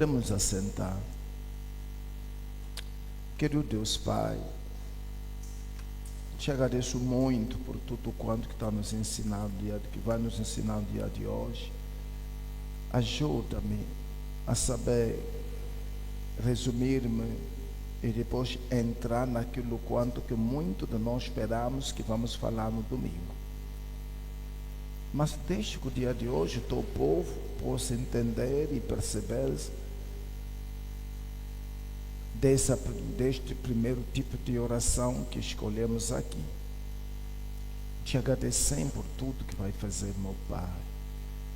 Podemos assentar. Querido Deus Pai, te agradeço muito por tudo quanto que está nos ensinando, que vai nos ensinar no dia de hoje. Ajuda-me a saber resumir-me e depois entrar naquilo quanto que muito de nós esperamos que vamos falar no domingo. Mas deixe que o dia de hoje o teu povo possa entender e perceber deste primeiro tipo de oração que escolhemos aqui. Te agradecemos por tudo que vai fazer, meu Pai.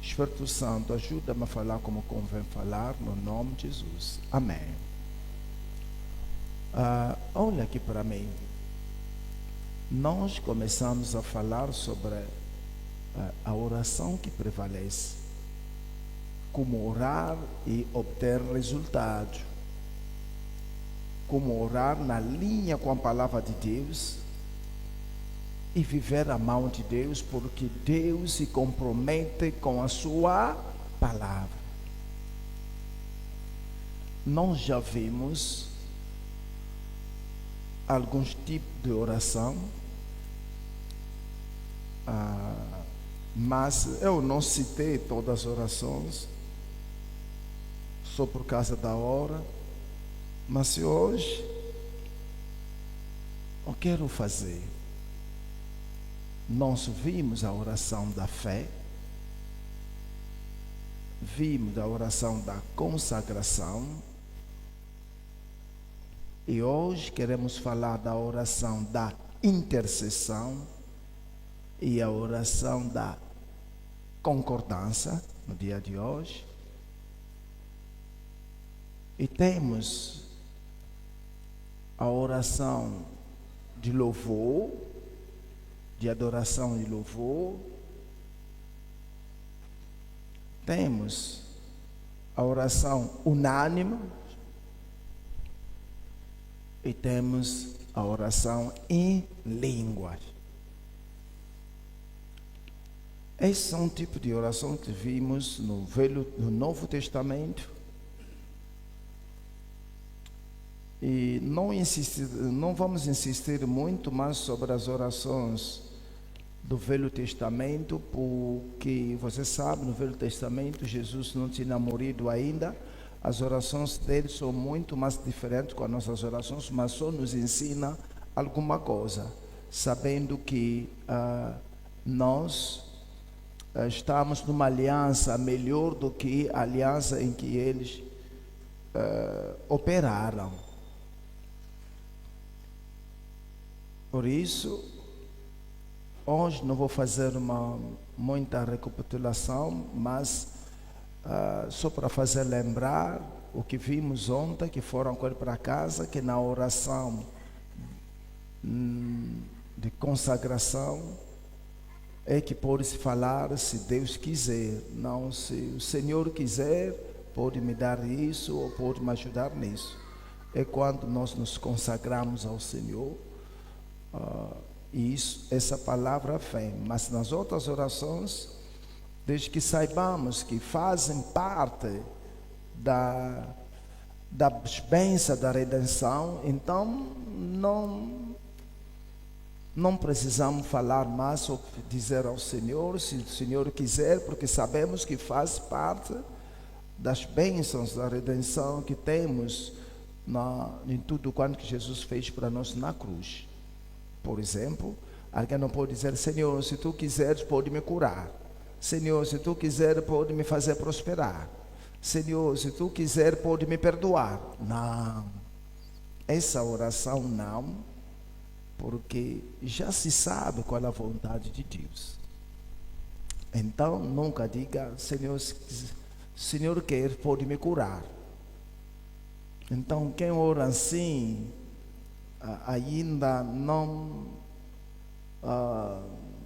Espírito Santo, ajuda-me a falar como convém falar, no nome de Jesus. Amém. Olha aqui para mim. Nós começamos a falar sobre a oração que prevalece, como orar e obter resultados, como orar na linha com a palavra de Deus e viver a mão de Deus, porque Deus se compromete com a sua palavra. Nós já vimos alguns tipos de oração, mas eu não citei todas as orações, só por causa da hora. Mas se hoje eu quero fazer, nós vimos a oração da fé, vimos a oração da consagração, e hoje queremos falar da oração da intercessão e a oração da concordância no dia de hoje. E temos a oração de louvor, de adoração e louvor. Temos a oração unânime e temos a oração em línguas. Esses são o tipo de oração que vimos no Novo Testamento. E não vamos insistir muito mais sobre as orações do Velho Testamento, porque você sabe, no Velho Testamento Jesus não tinha morrido ainda. As orações dele são muito mais diferentes com as nossas orações, mas só nos ensina alguma coisa, sabendo que nós estamos numa aliança melhor do que a aliança em que eles operaram. Por isso, hoje não vou fazer muita recapitulação, mas só para fazer lembrar o que vimos ontem, que foram para casa, que na oração de consagração é que pode-se falar se Deus quiser. Não, se o Senhor quiser, pode me dar isso ou pode me ajudar nisso. É quando nós nos consagramos ao Senhor. Essa palavra vem, mas nas outras orações, desde que saibamos que fazem parte das bênçãos da redenção, então não precisamos falar mais ou dizer ao Senhor, se o Senhor quiser, porque sabemos que faz parte das bênçãos da redenção que temos em tudo quanto que Jesus fez para nós na cruz. Por exemplo, alguém não pode dizer: Senhor, se tu quiseres, pode me curar. Senhor, se tu quiser, pode me fazer prosperar. Senhor, se tu quiser, pode me perdoar. Não, essa oração não, porque já se sabe qual é a vontade de Deus. Então, nunca diga: Senhor, se o Senhor quer, pode me curar. Então, quem ora assim ainda não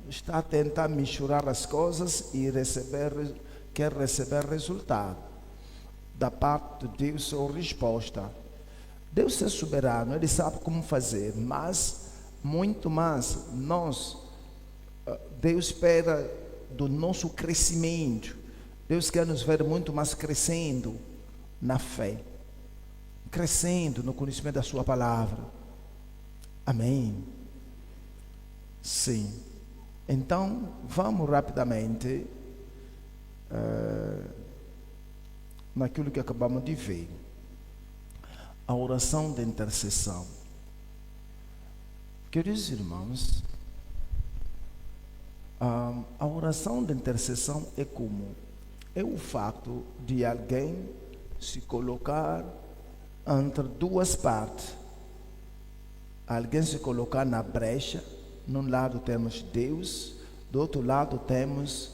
está a tentar misturar as coisas e quer receber resultado da parte de Deus ou resposta. Deus é soberano, Ele sabe como fazer, mas muito mais Deus espera do nosso crescimento. Deus quer nos ver muito mais crescendo, na fé, crescendo no conhecimento da sua palavra. Amém? Sim. Então, vamos rapidamente naquilo que acabamos de ver. A oração de intercessão. Queridos irmãos, a oração de intercessão é como? É o fato de alguém se colocar entre duas partes. Alguém se colocar na brecha. Num lado temos Deus, do outro lado temos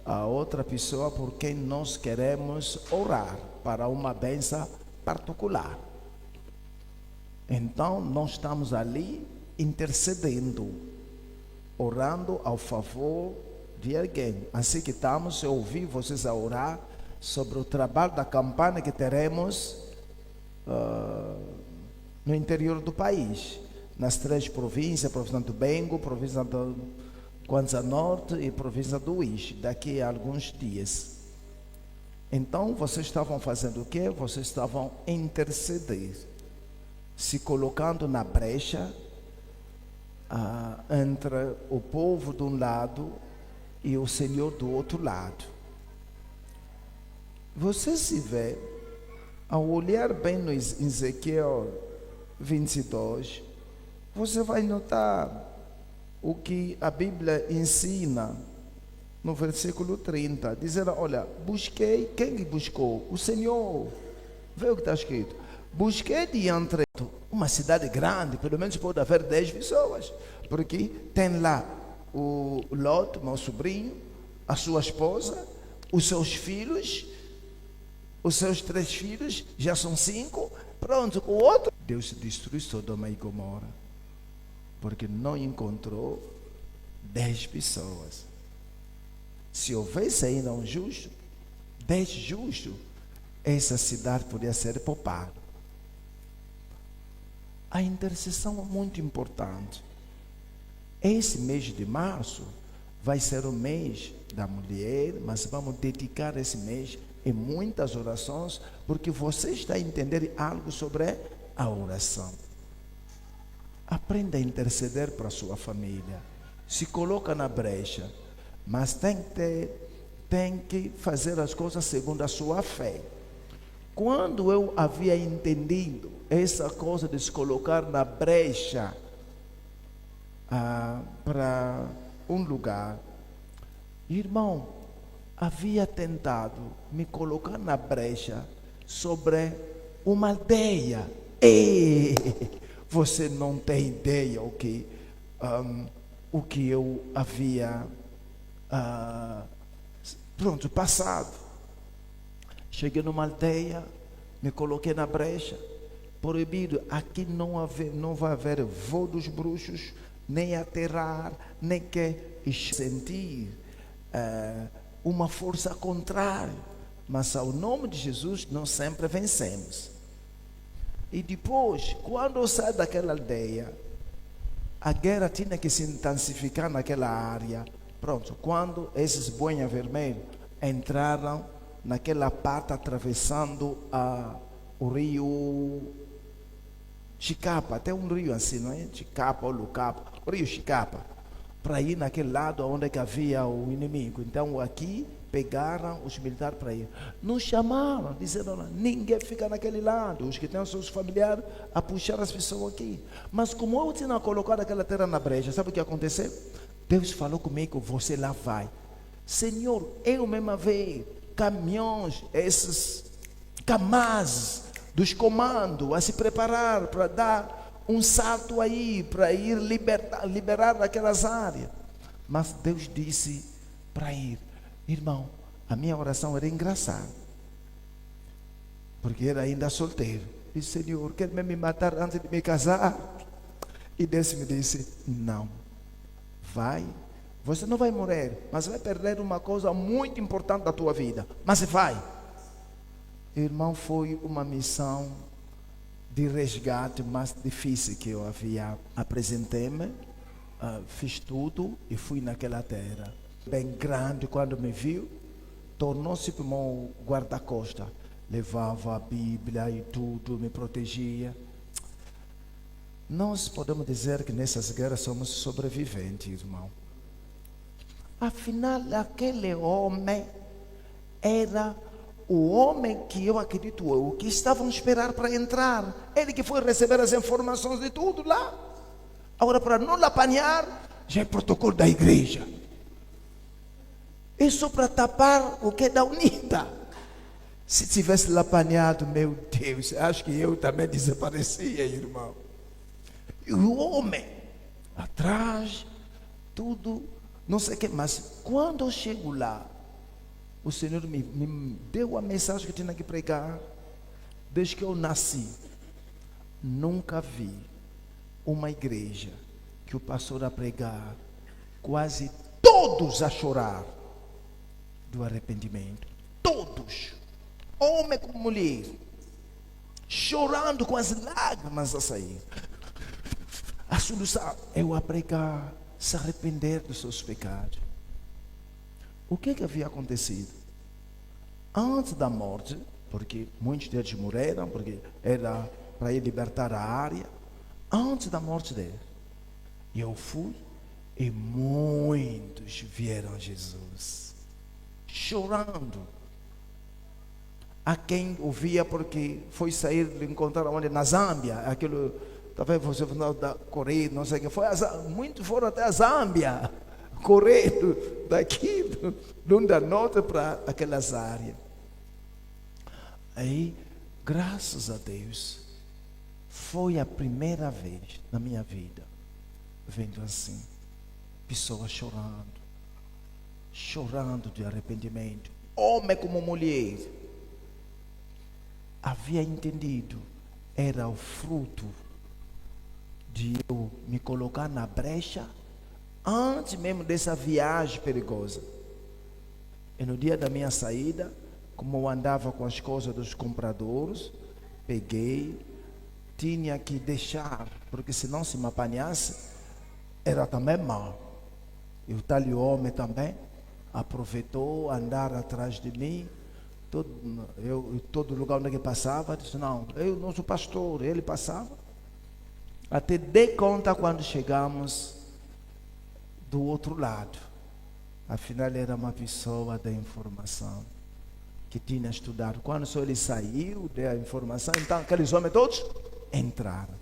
a outra pessoa por quem nós queremos orar para uma bênção particular. Então nós estamos ali intercedendo, orando ao favor de alguém. Assim que estamos, eu ouvi vocês a orar sobre o trabalho da campanha que teremos no interior do país, nas 3 províncias, província do Bengo, província do Kwanza Norte e província do Uíxe, daqui a alguns dias. Então, vocês estavam fazendo o quê? Vocês estavam intercedendo, se colocando na brecha entre o povo de um lado e o Senhor do outro lado. Você se vê, ao olhar bem no Ezequiel 22, você vai notar o que a Bíblia ensina no versículo 30, dizendo, olha, busquei, quem buscou? O Senhor. Vê o que está escrito. Busquei diante de uma cidade grande, pelo menos pode haver 10 pessoas, porque tem lá o Lot, meu sobrinho, a sua esposa, os seus filhos, os seus 3 filhos, já são 5, pronto, o outro. Deus destruiu Sodoma e Gomorra, porque não encontrou 10 pessoas. Se houvesse ainda um justo, 10 justos, essa cidade poderia ser poupada. A intercessão é muito importante. Esse mês de março vai ser o mês da mulher, mas vamos dedicar esse mês em muitas orações, porque você está a entender algo sobre a oração. Aprenda a interceder para a sua família. Se coloca na brecha, mas tem que fazer as coisas segundo a sua fé. Quando eu havia entendido essa coisa de se colocar na brecha para um lugar, irmão, havia tentado me colocar na brecha sobre uma aldeia. E você não tem ideia o que eu havia passado. Cheguei numa aldeia, me coloquei na brecha. Proibido, aqui não vai haver voo dos bruxos, nem aterrar, nem que sentir uma força contrária. Mas ao nome de Jesus, nós sempre vencemos. E depois, quando eu saio daquela aldeia, a guerra tinha que se intensificar naquela área. Pronto, quando esses boinha vermelhos entraram naquela parte atravessando o rio Chicapa, até um rio assim, não é? Chicapa ou Lucapa, o rio Chicapa, para ir naquele lado onde que havia o inimigo. Então aqui pegaram os militares para ir. Nos chamaram, disseram, ninguém fica naquele lado, os que têm os seus familiares a puxar as pessoas aqui. Mas como eu tinha colocado aquela terra na brecha, sabe o que aconteceu? Deus falou comigo, você lá vai. Senhor, eu mesma vejo caminhões, esses camazes dos comandos a se preparar para dar um salto aí, para ir liberar aquelas áreas. Mas Deus disse para ir. Irmão, a minha oração era engraçada, porque era ainda solteiro. Disse, Senhor, quer me matar antes de me casar? E Deus me disse, não, vai. Você não vai morrer, mas vai perder uma coisa muito importante da tua vida. Mas vai. Irmão, foi uma missão de resgate mais difícil que eu havia. Apresentei-me, fiz tudo e fui naquela terra. Bem grande, quando me viu, tornou-se como um guarda-costa. levava a Bíblia e tudo, me protegia. Nós podemos dizer que nessas guerras somos sobreviventes, irmão. Afinal, aquele homem era o homem que eu acredito que estavam a esperar para entrar. Ele que foi receber as informações de tudo lá. Agora, para não apanhar, já é protocolo da igreja. Isso para tapar o que é da UNITA. Se tivesse apanhado, meu Deus, acho que eu também desaparecia, irmão. E o homem, atrás, tudo, não sei o que, mas quando eu chego lá, o Senhor me deu a mensagem que tinha que pregar. Desde que eu nasci, nunca vi uma igreja que o pastor a pregar, quase todos a chorar do arrependimento. Todos, homem como mulher, chorando com as lágrimas a sair. A solução é o a pregar, se arrepender dos seus pecados. O que havia acontecido? Antes da morte, porque muitos deles morreram, porque era para ir libertar a área. Antes da morte dele, eu fui e muitos vieram a Jesus, chorando. Há quem ouvia porque foi sair encontrar onde? Na Zâmbia, aquilo, talvez você não da Coreia, não sei o que foi. Muitos foram até a Zâmbia, correndo daqui, do da norte para aquelas áreas. Aí, graças a Deus, foi a primeira vez na minha vida, vendo assim, pessoas chorando de arrependimento, homem como mulher. Havia entendido, era o fruto de eu me colocar na brecha, antes mesmo dessa viagem perigosa. E no dia da minha saída, como eu andava com as coisas dos compradores, peguei, tinha que deixar, porque senão se me apanhasse, era também mal. E o tal homem também aproveitou andar atrás de mim. Todo lugar onde ele passava, disse, não, eu não sou pastor, ele passava. Até dei conta quando chegamos do outro lado. Afinal, era uma pessoa da informação, que tinha estudado. Quando só ele saiu, deu a informação, então aqueles homens todos entraram.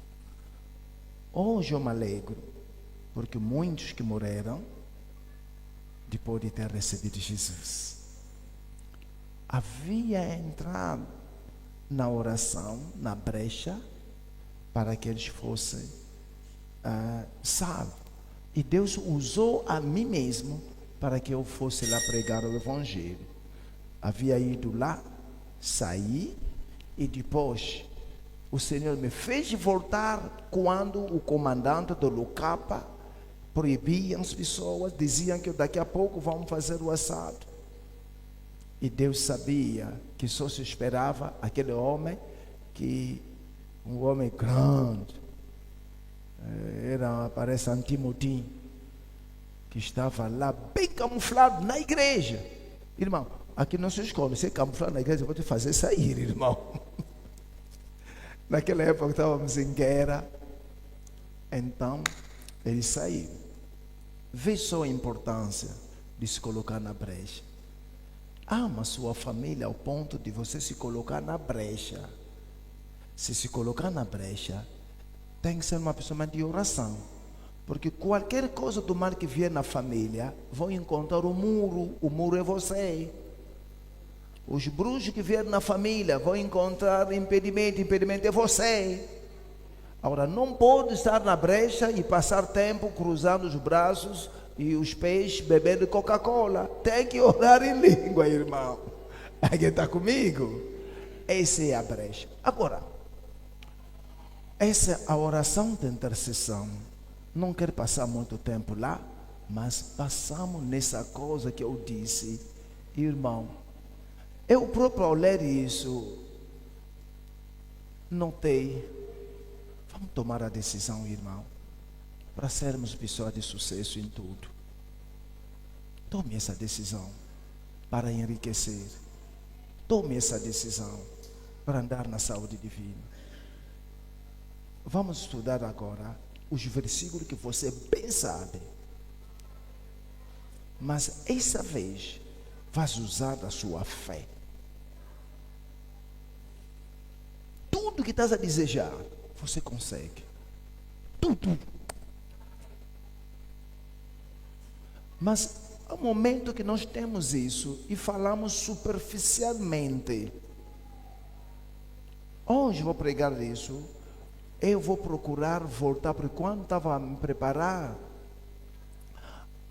Hoje eu me alegro, porque muitos que morreram, depois de ter recebido Jesus, havia entrado na oração, na brecha, para que eles fossem salvos. E Deus usou a mim mesmo para que eu fosse lá pregar o Evangelho. Havia ido lá, saí, e depois o Senhor me fez voltar quando o comandante do Lucapa proibia as pessoas, diziam que daqui a pouco vamos fazer o assado. E Deus sabia que só se esperava aquele homem, um homem grande, parece Antimotim, que estava lá bem camuflado na igreja. Irmão, aqui não se escolhe, se camuflar na igreja, pode fazer sair, irmão. Naquela época estávamos em guerra, então ele saiu. Vê só a importância de se colocar na brecha. Ama sua família ao ponto de você se colocar na brecha. Se colocar na brecha, tem que ser uma pessoa de oração. Porque qualquer coisa do mal que vier na família, vão encontrar o muro é você. Os bruxos que vierem na família, vão encontrar impedimento é você. Agora, não pode estar na brecha e passar tempo cruzando os braços e os pés bebendo Coca-Cola. Tem que orar em língua, irmão. Alguém está comigo? Essa é a brecha. Agora, essa é a oração de intercessão. Não quero passar muito tempo lá, mas passamos nessa coisa que eu disse, irmão. Eu próprio ao ler isso, notei, vamos tomar a decisão, irmão, para sermos pessoas de sucesso em tudo. Tome essa decisão para enriquecer. Tome essa decisão. para andar na saúde divina. Vamos estudar agora os versículos que você bem sabe. Mas essa vez, vais usar da sua fé. Tudo que estás a desejar, você consegue. Tudo. Mas há um momento que nós temos isso e falamos superficialmente. Hoje vou pregar isso. Eu vou procurar voltar, porque quando estava a me preparar,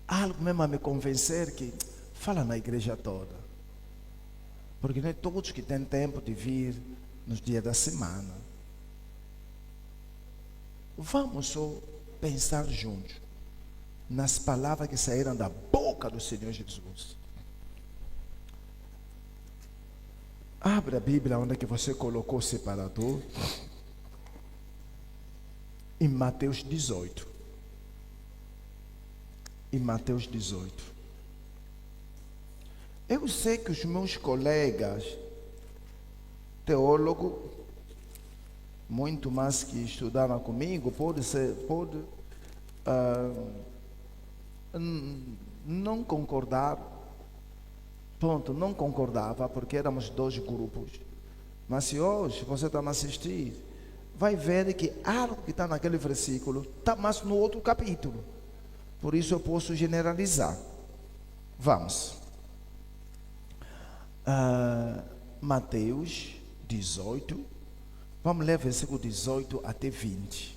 algo mesmo a me convencer que fala na igreja toda. Porque não é todos que têm tempo de vir nos dias da semana. Vamos só pensar juntos nas palavras que saíram da boca do Senhor Jesus. Abra a Bíblia onde é que você colocou o separador. Em Mateus 18. Em Mateus 18. Eu sei que os meus colegas teólogos, muito mais que estudaram comigo, não concordar. Pronto, não concordava, porque éramos dois grupos. Mas se hoje você está a assistir, vai ver que algo que está naquele versículo está mais no outro capítulo. Por isso eu posso generalizar. Vamos. Mateus 18. Vamos ler versículo 18 até 20.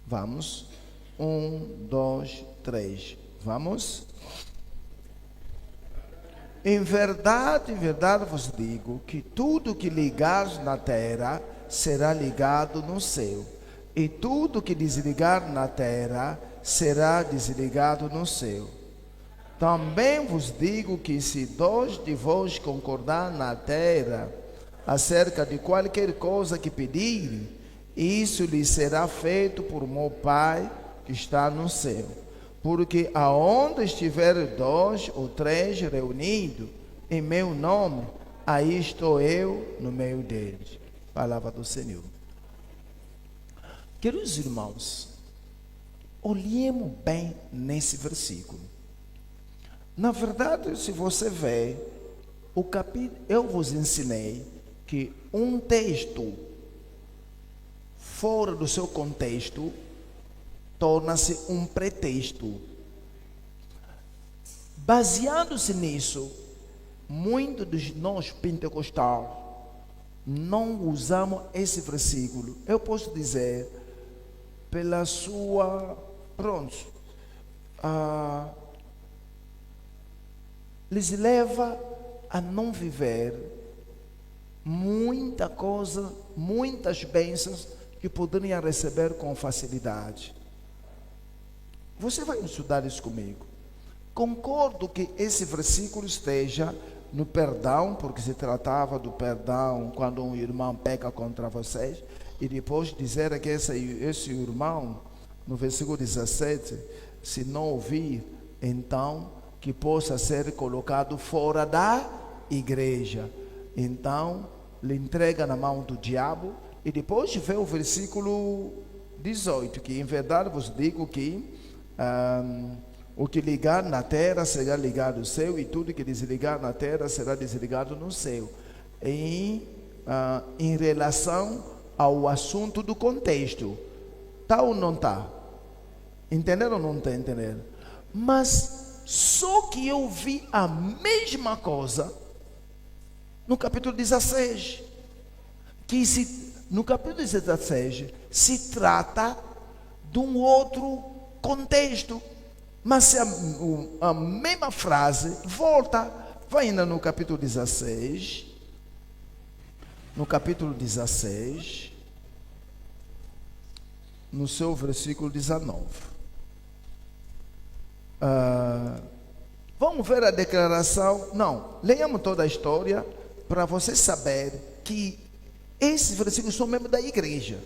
Vamos. 1, 2, 3. Vamos. Em verdade vos digo que tudo que ligares na terra será ligado no céu, e tudo que desligar na terra será desligado no céu. Também vos digo que se dois de vós concordar na terra acerca de qualquer coisa que pedirem, isso lhe será feito por meu Pai que está no céu. Porque aonde estiver dois ou três reunidos em meu nome, aí estou eu no meio deles. Palavra do Senhor. Queridos irmãos, olhemos bem nesse versículo. Na verdade, se você vê, o capítulo, eu vos ensinei que um texto fora do seu contexto torna-se um pretexto. Baseando-se nisso, muitos de nós pentecostais não usamos esse versículo. Eu posso dizer, pela sua, lhes leva a não viver muita coisa, muitas bênçãos que poderiam receber com facilidade. Você vai estudar isso comigo. Concordo que esse versículo esteja no perdão, porque se tratava do perdão quando um irmão peca contra vocês, e depois dizer que esse irmão, no versículo 17, se não ouvir, então que possa ser colocado fora da igreja. Então, lhe entrega na mão do diabo, e depois vê o versículo 18, que em verdade vos digo que o que ligar na terra será ligado no céu, e tudo que desligar na terra será desligado no céu. Em relação ao assunto do contexto, está ou não está? Entenderam ou não está entendendo? Mas só que eu vi a mesma coisa no capítulo 16, no capítulo 16 se trata de um outro contexto, mas a mesma frase volta. Vai ainda no capítulo 16. No capítulo 16, no seu versículo 19. Vamos ver a declaração. Não, leiamos toda a história para você saber que esses versículos são mesmo da igreja.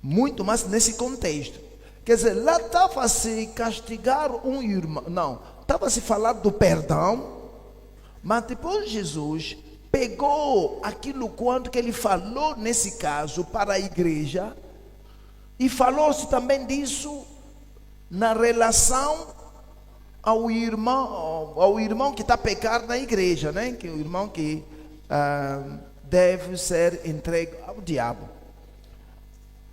Muito mais nesse contexto. Quer dizer, lá estava-se castigar um irmão. Não, estava-se falar do perdão. Mas depois Jesus pegou aquilo quanto que ele falou nesse caso para a igreja e falou-se também disso na relação ao irmão que está a pecar na igreja, né? Que é o irmão que deve ser entregue ao diabo.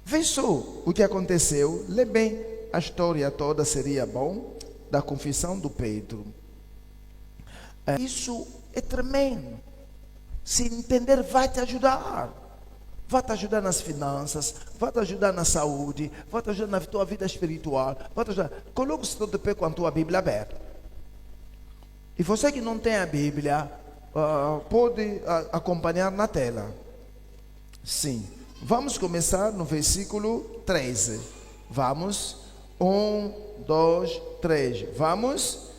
Vê só o que aconteceu. Lê bem a história toda, seria bom, da confissão do Pedro. Isso é tremendo. Se entender, vai te ajudar. Vai te ajudar nas finanças, vai te ajudar na saúde, vai te ajudar na tua vida espiritual. Vai te ajudar. Coloque-se todo de pé com a tua Bíblia aberta. E você que não tem a Bíblia, pode acompanhar na tela. Sim. Vamos começar no versículo 13. Vamos. 1, 2, 3. Vamos.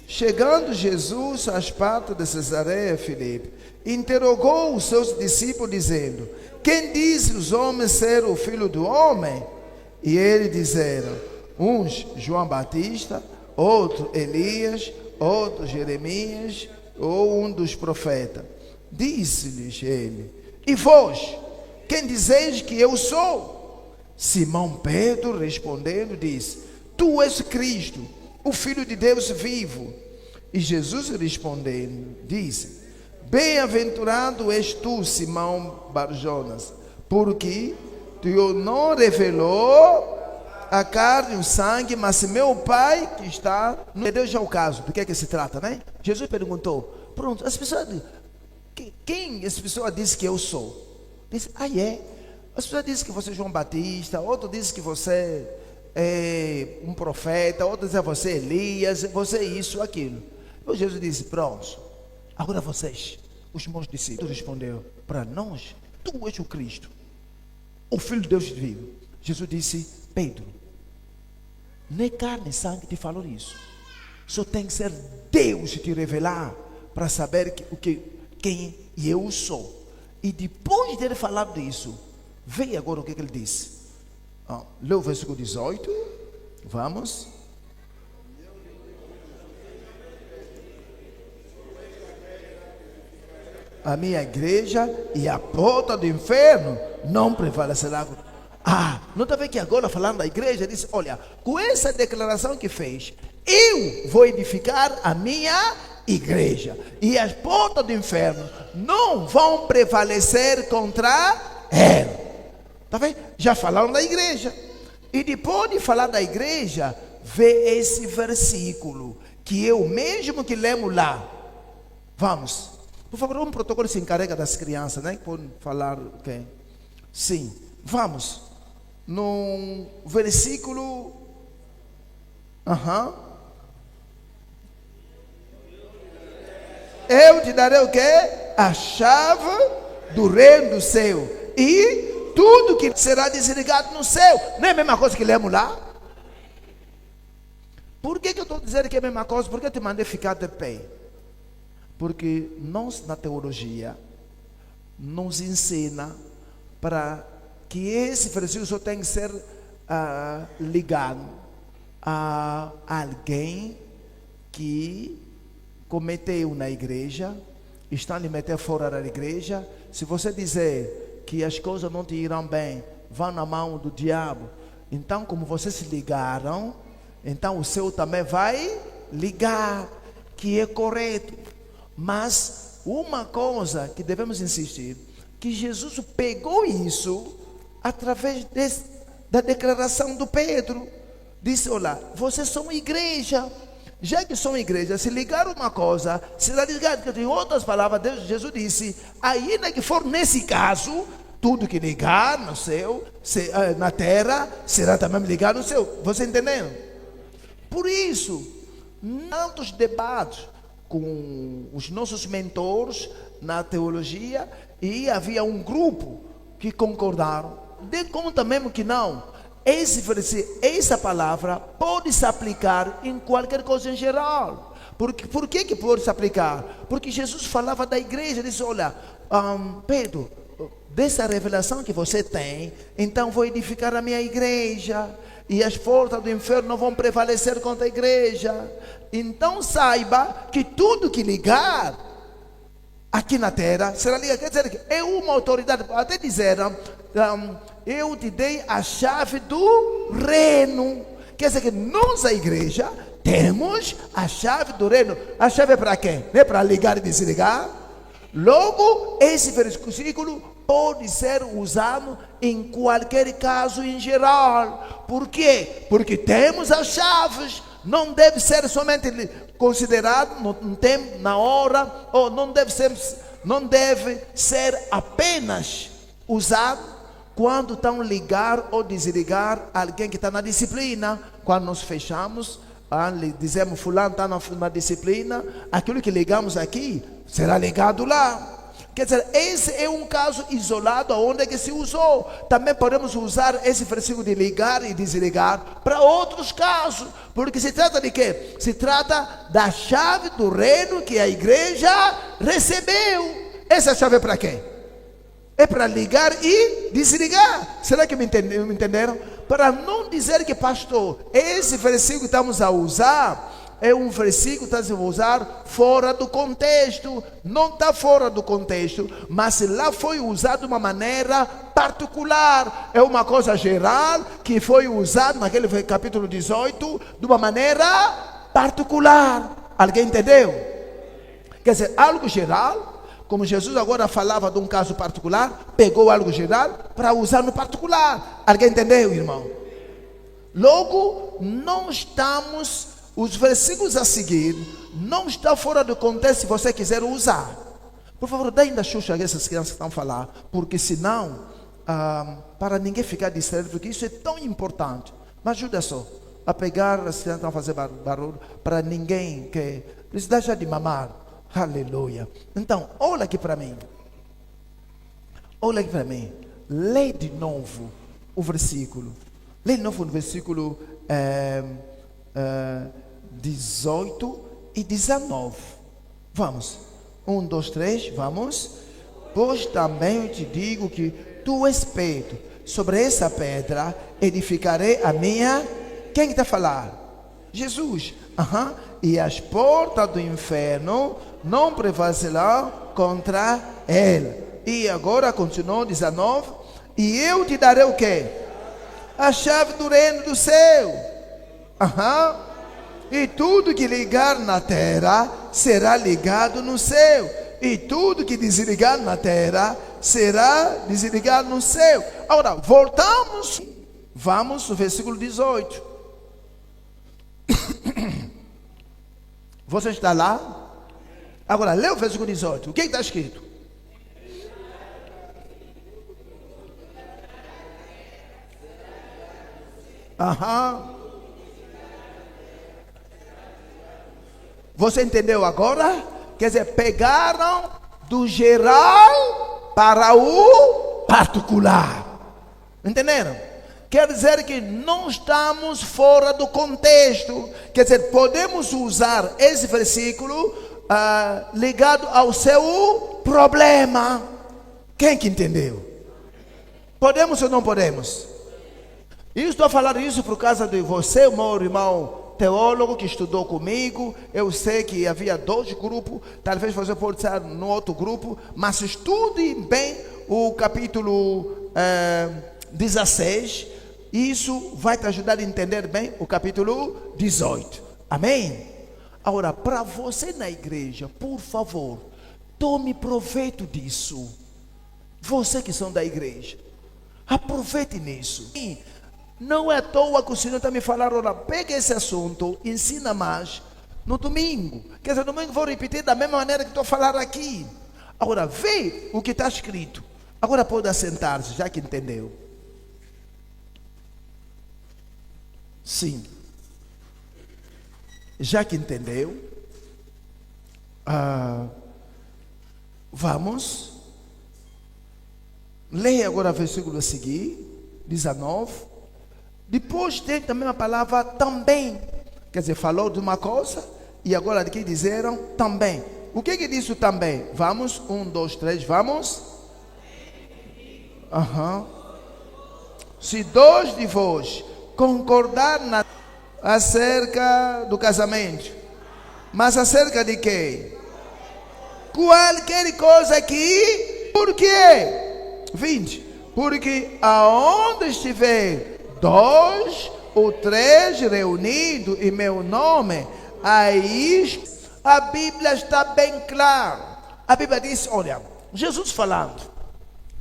Chegando Jesus às partes de Cesareia Filipe, interrogou os seus discípulos, dizendo: quem diz os homens ser o Filho do Homem? E eles disseram: uns João Batista, outro Elias, outro Jeremias, ou um dos profetas. Disse-lhes ele: e vós, quem dizeis que eu sou? Simão Pedro respondendo disse: tu és Cristo, o Filho de Deus vivo. E Jesus respondendo disse: bem-aventurado és tu, Simão Barjonas, porque Deus não revelou a carne e o sangue, mas meu Pai que está no Deus. Já é o caso, do que é que se trata, né? Jesus perguntou, pronto, as pessoas, quem as pessoas dizem que eu sou? Disse, é? As pessoas dizem que você é João Batista, outro diz que você é um profeta, outro diz que você é Elias, você é isso, aquilo. E Jesus disse, pronto, agora vocês, os meus discípulos, respondeu, para nós, tu és o Cristo, o Filho de Deus vivo. Jesus disse, Pedro, nem carne e sangue te falou isso, só tem que ser Deus te revelar para saber quem eu sou. E depois dele falar disso, veja agora o que ele disse. Lê o versículo 18. Vamos. A minha igreja e a porta do inferno não prevalecerá. Não está vendo que agora falando da igreja, disse, olha, com essa declaração que fez, eu vou edificar a minha igreja e as portas do inferno não vão prevalecer contra ela. Está vendo? Já falaram da igreja. E depois de falar da igreja, vê esse versículo que eu mesmo que lemos lá. Vamos. Por favor, um protocolo se encarrega das crianças, né? Podem falar quem? Sim. Vamos. No versículo. Eu te darei o quê? A chave do reino do céu. E tudo que será desligado no céu. Não é a mesma coisa que lemos lá? Por que eu estou dizendo que é a mesma coisa? Porque eu te mandei ficar de pé. Porque nós na teologia nos ensina para que esse versículo só tem que ser ligado a alguém que cometeu na igreja, está lhe meter fora da igreja. Se você dizer que as coisas não te irão bem, vão na mão do diabo, então como vocês se ligaram, então o seu também vai ligar, que é correto. Mas uma coisa que devemos insistir, que Jesus pegou isso através da declaração do Pedro. Disse, olha, vocês são igreja. Já que são igreja, se ligar uma coisa, será ligado. Que em outras palavras, Jesus disse, ainda que for nesse caso, tudo que ligar no céu, na terra, será também ligado no céu. Você entendeu? Por isso, tantos debates com os nossos mentores na teologia, e havia um grupo que concordaram, de conta mesmo que não, essa palavra pode se aplicar em qualquer coisa em geral. Por que pode se aplicar? Porque Jesus falava da igreja, disse, olha, Pedro, dessa revelação que você tem, então vou edificar a minha igreja, e as portas do inferno não vão prevalecer contra a igreja. Então saiba que tudo que ligar aqui na terra será ligado. Quer dizer que é uma autoridade. Até disseram, eu te dei a chave do reino. Quer dizer que nós, a igreja, temos a chave do reino. A chave é para quê? Não é para ligar e desligar? Logo, esse versículo pode ser usado em qualquer caso em geral. Por quê? Porque temos as chaves. Não deve ser somente considerado no tempo, na hora, ou não deve ser apenas usado quando estão ligar ou desligar alguém que está na disciplina. Quando nós fechamos, dizemos fulano está na disciplina, aquilo que ligamos aqui será ligado lá. Quer dizer, esse é um caso isolado onde é que se usou. Também podemos usar esse versículo de ligar e desligar para outros casos. Porque se trata de quê? Se trata da chave do reino que a igreja recebeu. Essa chave é para quê? É para ligar e desligar. Será que me entenderam? Para não dizer que, pastor, esse versículo que estamos a usar é um versículo que está a usar fora do contexto. Não está fora do contexto, mas lá foi usado de uma maneira particular. É uma coisa geral que foi usado naquele capítulo 18 de uma maneira particular. Alguém entendeu? Quer dizer, algo geral, como Jesus agora falava de um caso particular, pegou algo geral para usar no particular. Alguém entendeu, irmão? Logo, não estamos... Os versículos a seguir não estão fora do contexto se você quiser usar. Por favor, dê ainda Xuxa a essas crianças que estão a falar, porque senão, para ninguém ficar distraído, porque isso é tão importante. Mas ajuda só a pegar as crianças que estão a fazer barulho, para ninguém que precisa já de mamar. Aleluia. Então, olha aqui para mim. Olha aqui para mim. Lê de novo o versículo. Lê de novo o versículo 18 e 19. Vamos. 1, 2, 3, vamos. Pois também eu te digo que tu és Pedro. Sobre essa pedra edificarei a minha... Quem está a falar? Jesus. E as portas do inferno não prevalecerão contra ele. E agora continuou 19. E eu te darei o quê? A chave do reino do céu. E tudo que ligar na terra será ligado no céu. E tudo que desligar na terra será desligado no céu. Agora, voltamos. Vamos no versículo 18. Você está lá? Agora, lê o versículo 18. O que está escrito? Você entendeu agora? Quer dizer, pegaram do geral para o particular. Entenderam? Quer dizer que não estamos fora do contexto. Quer dizer, podemos usar esse versículo ligado ao seu problema. Quem que entendeu? Podemos ou não podemos? Eu estou falando isso por causa de você, meu irmão teólogo que estudou comigo. Eu sei que havia 2 grupos, talvez você pode estar no outro grupo, mas estude bem o capítulo 16. Isso vai te ajudar a entender bem o capítulo 18. Amém? Agora, para você na igreja, por favor, tome proveito disso. Você que são da igreja, aproveite nisso. Não é à toa que o Senhor está me falando, olha, pega esse assunto, ensina mais no domingo. Quer dizer, no domingo vou repetir da mesma maneira que estou falando aqui. Agora, vê o que está escrito. Agora pode assentar-se, já que entendeu. Sim. Já que entendeu, vamos. Leia agora o versículo a seguir, 19. Depois tem também a palavra também. Quer dizer, falou de uma coisa e agora aqui disseram também. O que que diz o também? Vamos, 1, 2, 3, vamos. Se 2 de vós concordar acerca do casamento, mas acerca de quê? qualquer coisa aqui. Por quê? 20. Porque aonde estiver 2 ou 3 reunidos em meu nome, aí a Bíblia está bem clara. A Bíblia diz, olha, Jesus falando.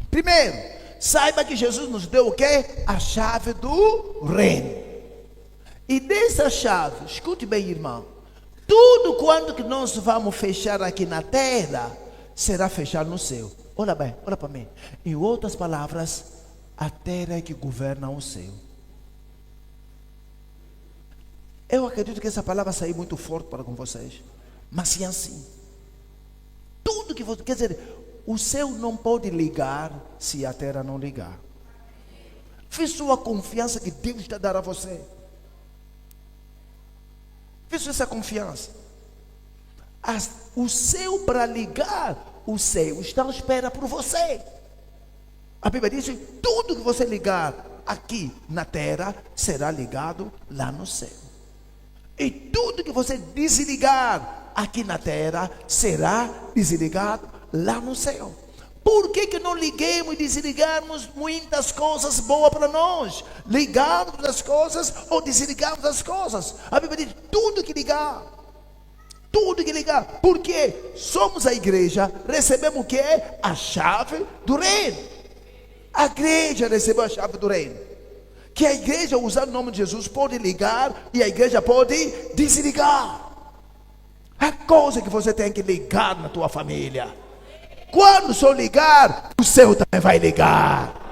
Primeiro, saiba que Jesus nos deu o quê? A chave do reino. E dessa chave, escute bem, irmão, tudo quanto que nós vamos fechar aqui na terra, será fechado no céu. Olha bem, olha para mim. Em outras palavras, a terra é que governa o céu. Eu acredito que essa palavra saiu muito forte para com vocês. Mas sim assim. Tudo que você... Quer dizer, o céu não pode ligar se a terra não ligar. Fez sua confiança que Deus está dando a você. Fez essa confiança. O céu para ligar... O céu está à espera por você. A Bíblia diz que tudo que você ligar aqui na terra será ligado lá no céu. E tudo que você desligar aqui na terra será desligado lá no céu. Por que não liguemos e desligamos muitas coisas boas para nós? Ligarmos as coisas ou desligarmos as coisas. A Bíblia diz tudo que ligar. Tudo que ligar, porque somos a igreja, recebemos o que? A chave do reino. A igreja recebeu a chave do reino. Que a igreja, usando o nome de Jesus, pode ligar e a igreja pode desligar. A coisa que você tem que ligar na tua família. Quando só ligar, o céu também vai ligar.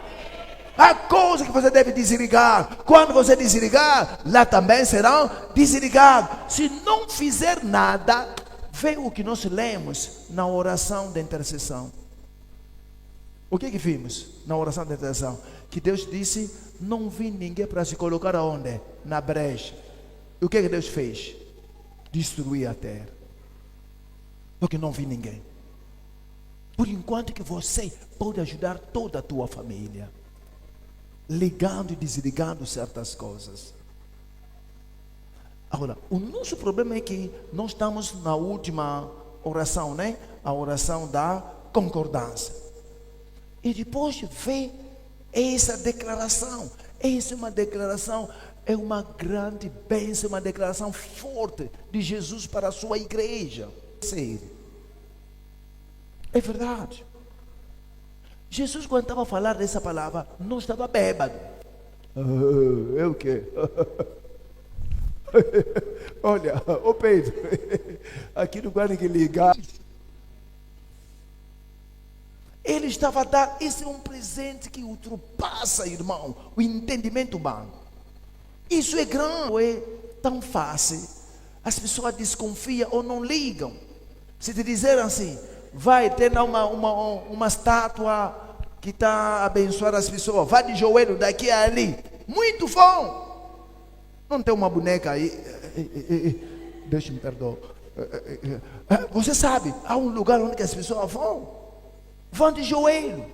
A coisa que você deve desligar, quando você desligar, lá também serão desligados. Se não fizer nada, vê o que nós lemos na oração da intercessão. O que vimos na oração da intercessão? Que Deus disse, não vi ninguém para se colocar aonde? Na brecha. E o que Deus fez? Destruir a terra. Porque não vi ninguém. Por enquanto que você pode ajudar toda a tua família. Ligando e desligando certas coisas. Agora, o nosso problema é que nós estamos na última oração, né? A oração da concordância. E depois vê essa declaração. Essa é uma declaração, é uma grande bênção, uma declaração forte de Jesus para a sua igreja. É verdade. Jesus, quando estava a falar dessa palavra, não estava bêbado. É o quê? Olha, ô Pedro, aqui no guarda que ligar. Ele estava a dar, esse é um presente que ultrapassa, irmão, o entendimento humano. Isso é grande, é tão fácil. As pessoas desconfiam ou não ligam. Se te disseram assim, vai ter uma estátua que está a abençoar as pessoas, vai de joelho daqui a ali, muito bom. Não tem uma boneca aí, deixa me perdoar. Você sabe, há um lugar onde as pessoas vão de joelho.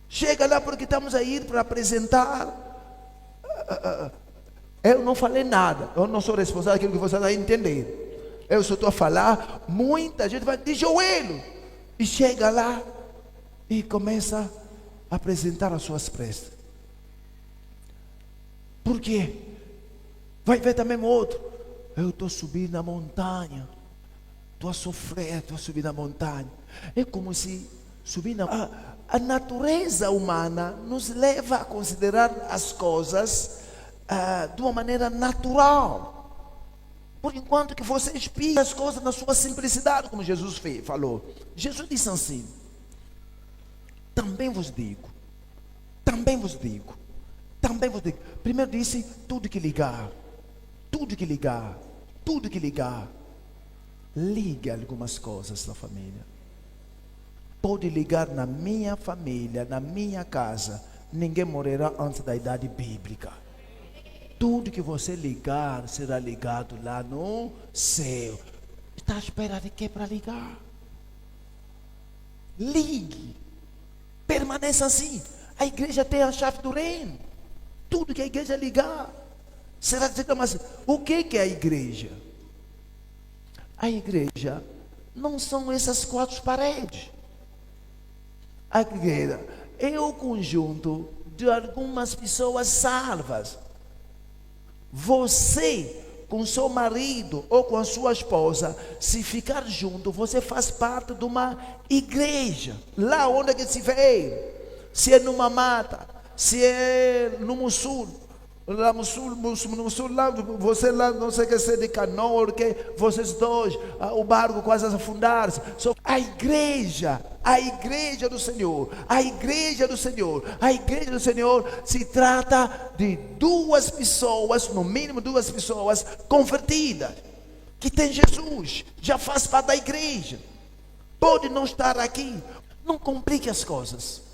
Chega lá porque estamos a ir para apresentar. Eu não falei nada, eu não sou responsável daquilo que você está entendendo. Eu só estou a falar, muita gente vai de joelho e chega lá e começa a apresentar as suas preces. Por quê? Vai ver também outro. Eu estou subindo na montanha, estou a sofrer, estou a subir na montanha. É como se subir na... A natureza humana nos leva a considerar as coisas de uma maneira natural. Por enquanto que você espia as coisas na sua simplicidade, como Jesus falou. Jesus disse assim, também vos digo. Primeiro disse, tudo que ligar, ligue algumas coisas na família. Pode ligar na minha família, na minha casa, ninguém morrerá antes da idade bíblica. Tudo que você ligar será ligado lá no céu. Está à espera de quê para ligar? Ligue. Permaneça assim. A igreja tem a chave do reino. Tudo que a igreja ligar será dizer, mas o que é a igreja? A igreja não são essas quatro paredes. A igreja é o conjunto de algumas pessoas salvas. Você, com seu marido ou com a sua esposa, se ficar junto, você faz parte de uma igreja. Lá onde que se veio, se é numa mata, se é no sul, lá no sul, lá, você lá, não sei o que ser de canoa, porque vocês dois, o barco quase a afundar-se. A igreja do Senhor, a igreja do Senhor, a igreja do Senhor se trata de duas pessoas, no mínimo duas pessoas convertidas, que tem Jesus, já faz parte da igreja. Pode não estar aqui, não complique as coisas.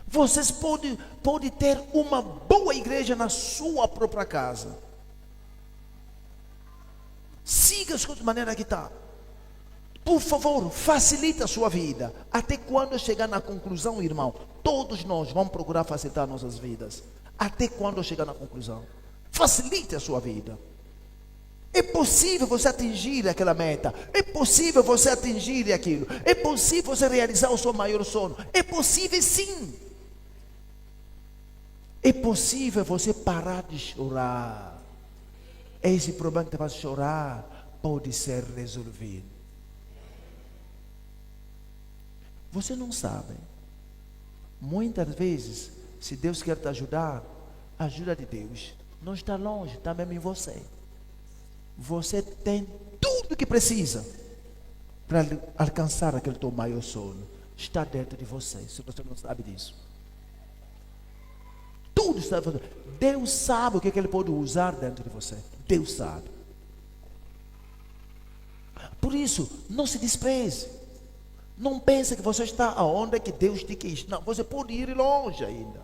Vocês podem ter uma boa igreja na sua própria casa. Siga as coisas de maneira que está. Por favor, facilite a sua vida. Até quando chegar na conclusão, irmão, todos nós vamos procurar facilitar nossas vidas. Até quando chegar na conclusão. Facilite a sua vida. É possível você atingir aquela meta. É possível você atingir aquilo. É possível você realizar o seu maior sonho. É possível sim. É possível você parar de chorar. Esse problema que te faz chorar pode ser resolvido. Você não sabe. Muitas vezes, se Deus quer te ajudar, a ajuda de Deus não está longe, está mesmo em você. Você tem tudo que precisa para alcançar aquele teu maior sonho. Está dentro de você, se você não sabe disso. Tudo está dentro. Deus sabe o que Ele pode usar dentro de você. Deus sabe. Por isso, não se despreze. Não pense que você está aonde que Deus te quis. Não, você pode ir longe ainda.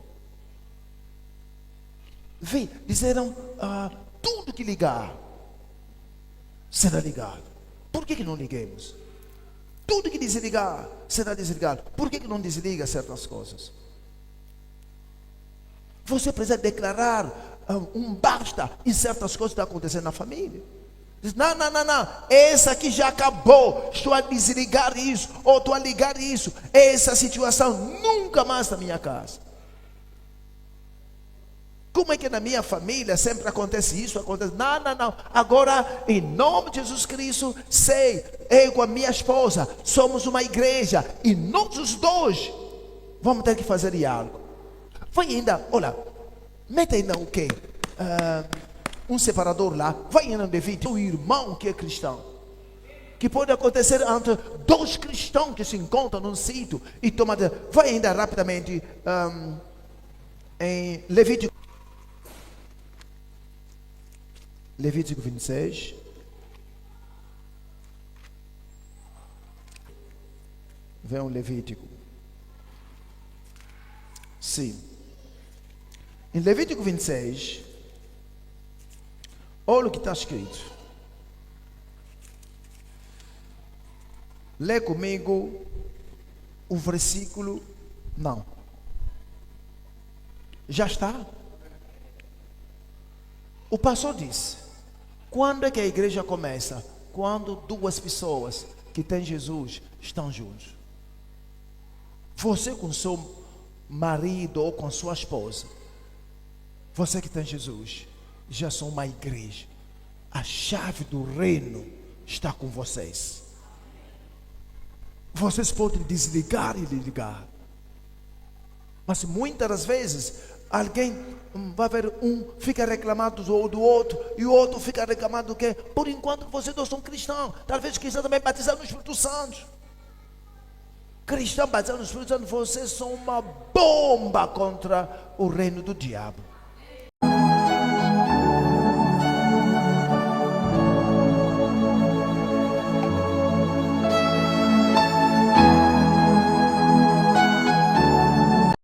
Vê, disseram, tudo que ligar será ligado. Por que não liguemos? Tudo que desligar será desligado. Por que não desliga certas coisas? Você precisa declarar um basta em certas coisas que estão acontecendo na família. Diz, não, essa aqui já acabou, estou a desligar isso, ou estou a ligar isso, essa situação nunca mais na minha casa. Como é que na minha família sempre acontece isso, acontece, não, agora em nome de Jesus Cristo, sei, eu com a minha esposa, somos uma igreja, e nós os dois, vamos ter que fazer algo. Vai ainda, olha, mete ainda o quê? Um separador lá, vai ainda no Levítico, o irmão que é cristão, que pode acontecer entre dois cristãos que se encontram num sítio e tomam, vai ainda rapidamente em Levítico 26. Vem um Levítico. Sim. Em Levítico 26, olha o que está escrito. Lê comigo o versículo. Não. Já está? O pastor disse: quando é que a igreja começa? Quando duas pessoas que têm Jesus estão juntos. Você com seu marido ou com sua esposa, você que tem Jesus, já são uma igreja. A chave do reino está com vocês. Vocês podem desligar e ligar. Mas muitas das vezes, alguém vai ver fica reclamando do outro, e o outro fica reclamando do quê? Por enquanto vocês dois são cristãos. Talvez cristãos também batizados no Espírito Santo. Cristãos batizados no Espírito Santo, vocês são uma bomba contra o reino do diabo.